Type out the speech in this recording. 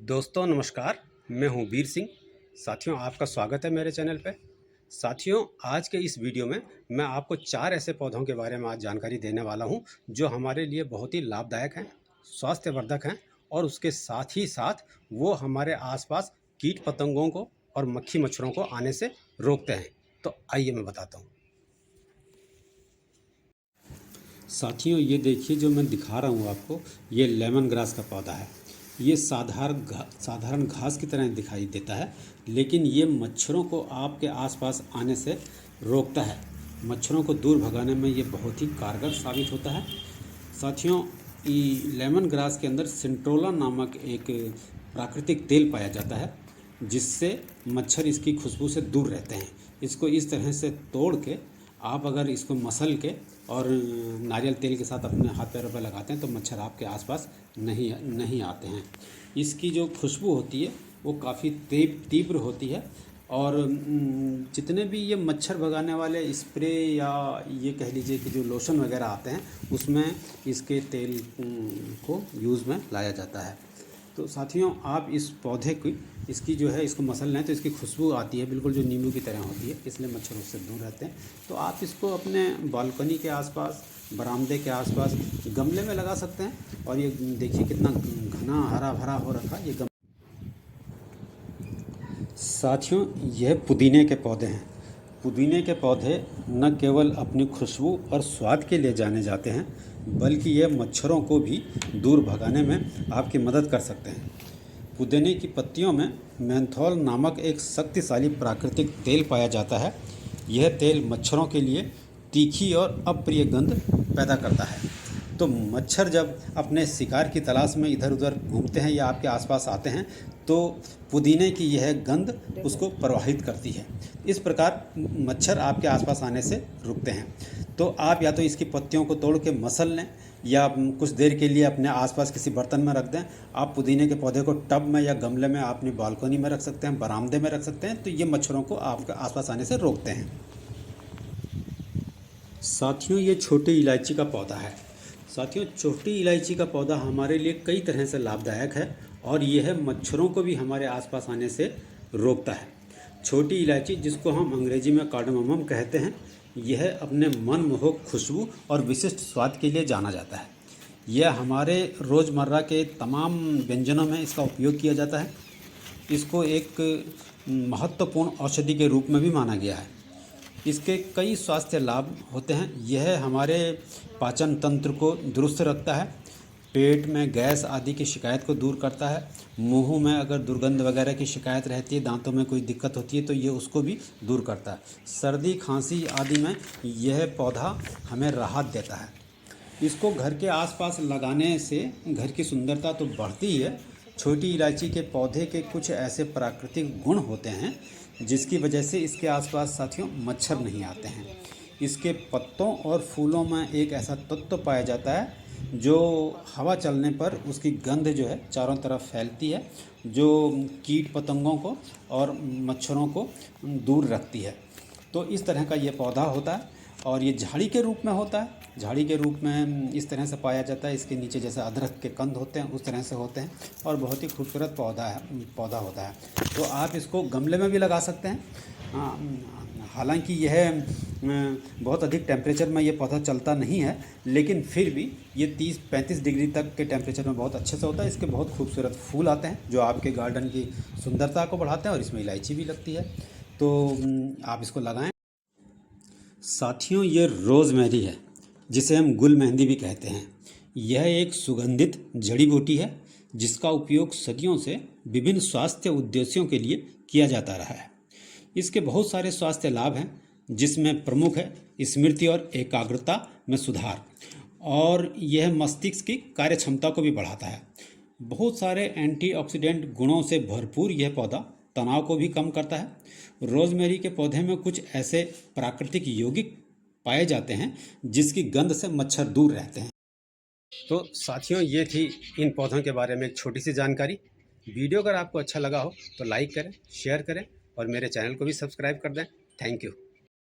दोस्तों नमस्कार, मैं हूं वीर सिंह। साथियों, आपका स्वागत है मेरे चैनल पे। साथियों, आज के इस वीडियो में मैं आपको 4 ऐसे पौधों के बारे में आज जानकारी देने वाला हूं जो हमारे लिए बहुत ही लाभदायक हैं, स्वास्थ्यवर्धक हैं और उसके साथ ही साथ वो हमारे आसपास कीट पतंगों को और मक्खी मच्छरों को आने से रोकते हैं। तो आइए मैं बताता हूँ। साथियों, ये देखिए जो मैं दिखा रहा हूँ आपको, ये लेमन ग्रास का पौधा है। ये साधारण घास की तरह दिखाई देता है, लेकिन ये मच्छरों को आपके आसपास आने से रोकता है। मच्छरों को दूर भगाने में ये बहुत ही कारगर साबित होता है। साथियों, लेमन ग्रास के अंदर सिंट्रोला नामक एक प्राकृतिक तेल पाया जाता है, जिससे मच्छर इसकी खुशबू से दूर रहते हैं। इसको इस तरह से तोड़ के आप अगर इसको मसल के और नारियल तेल के साथ अपने हाथ पैरों पर लगाते हैं तो मच्छर आपके आसपास नहीं आते हैं। इसकी जो खुशबू होती है वो काफ़ी तीव्र होती है और जितने भी ये मच्छर भगाने वाले स्प्रे या ये कह लीजिए कि जो लोशन वगैरह आते हैं उसमें इसके तेल को यूज़ में लाया जाता है। तो साथियों, आप इस पौधे की इसकी जो है इसको मसल लें तो इसकी खुशबू आती है, बिल्कुल जो नींबू की तरह होती है, इसलिए मच्छर उससे दूर रहते हैं। तो आप इसको अपने बालकनी के आसपास, बरामदे के आसपास गमले में लगा सकते हैं। और ये देखिए कितना घना हरा भरा हो रखा ये गमला। साथियों, यह पुदीने के पौधे हैं। पुदीने के पौधे न केवल अपनी खुशबू और स्वाद के लिए जाने जाते हैं, बल्कि यह मच्छरों को भी दूर भगाने में आपकी मदद कर सकते हैं। पुदीने की पत्तियों में मेंथोल नामक एक शक्तिशाली प्राकृतिक तेल पाया जाता है। यह तेल मच्छरों के लिए तीखी और अप्रिय गंध पैदा करता है। तो मच्छर जब अपने शिकार की तलाश में इधर उधर घूमते हैं या आपके आसपास आते हैं तो पुदीने की यह गंध उसको प्रवाहित करती है। इस प्रकार मच्छर आपके आसपास आने से रुकते हैं। तो आप या तो इसकी पत्तियों को तोड़ के मसल लें या कुछ देर के लिए अपने आसपास किसी बर्तन में रख दें। आप पुदीने के पौधे को टब में या गमले में अपनी बालकनी में रख सकते हैं, बरामदे में रख सकते हैं। तो ये मच्छरों को आपके आसपास आने से रोकते हैं। साथियों, ये छोटी इलायची का पौधा है। साथियों, छोटी इलायची का पौधा हमारे लिए कई तरह से लाभदायक है और यह मच्छरों को भी हमारे आसपास आने से रोकता है। छोटी इलायची, जिसको हम अंग्रेजी में कार्डामम कहते हैं, यह अपने मनमोहक खुशबू और विशिष्ट स्वाद के लिए जाना जाता है। यह हमारे रोज़मर्रा के तमाम व्यंजनों में इसका उपयोग किया जाता है। इसको एक महत्वपूर्ण औषधि के रूप में भी माना गया है। इसके कई स्वास्थ्य लाभ होते हैं। यह हमारे पाचन तंत्र को दुरुस्त रखता है, पेट में गैस आदि की शिकायत को दूर करता है, मुंह में अगर दुर्गंध वगैरह की शिकायत रहती है, दांतों में कोई दिक्कत होती है तो ये उसको भी दूर करता है। सर्दी खांसी आदि में यह पौधा हमें राहत देता है। इसको घर के आसपास लगाने से घर की सुंदरता तो बढ़ती ही है। छोटी इलायची के पौधे के कुछ ऐसे प्राकृतिक गुण होते हैं जिसकी वजह से इसके आसपास साथियों मच्छर नहीं आते हैं। इसके पत्तों और फूलों में एक ऐसा तत्व पाया जाता है जो हवा चलने पर उसकी गंध जो है चारों तरफ फैलती है, जो कीट पतंगों को और मच्छरों को दूर रखती है। तो इस तरह का ये पौधा होता है और ये झाड़ी के रूप में होता है। झाड़ी के रूप में इस तरह से पाया जाता है। इसके नीचे जैसे अदरक के कंद होते हैं उस तरह से होते हैं और बहुत ही खूबसूरत पौधा होता है। तो आप इसको गमले में भी लगा सकते हैं। हालांकि यह बहुत अधिक टेम्परेचर में ये पौधा चलता नहीं है, लेकिन फिर भी ये 30-35 डिग्री तक के टेम्परेचर में बहुत अच्छे से होता है। इसके बहुत खूबसूरत फूल आते हैं जो आपके गार्डन की सुंदरता को बढ़ाते हैं और इसमें इलायची भी लगती है। तो आप इसको लगाएं। साथियों, ये रोज़मेरी है, जिसे हम गुल मेहंदी भी कहते हैं। यह एक सुगंधित जड़ी बूटी है जिसका उपयोग सदियों से विभिन्न स्वास्थ्य उद्देश्यों के लिए किया जाता रहा है। इसके बहुत सारे स्वास्थ्य लाभ हैं, जिसमें प्रमुख है स्मृति और एकाग्रता में सुधार, और यह मस्तिष्क की कार्य क्षमता को भी बढ़ाता है। बहुत सारे एंटीऑक्सीडेंट गुणों से भरपूर यह पौधा तनाव को भी कम करता है। रोज़मेरी के पौधे में कुछ ऐसे प्राकृतिक यौगिक पाए जाते हैं जिसकी गंध से मच्छर दूर रहते हैं। तो साथियों, ये थी इन पौधों के बारे में एक छोटी सी जानकारी। वीडियो अगर आपको अच्छा लगा हो तो लाइक करें, शेयर करें और मेरे चैनल को भी सब्सक्राइब कर दें। Thank you.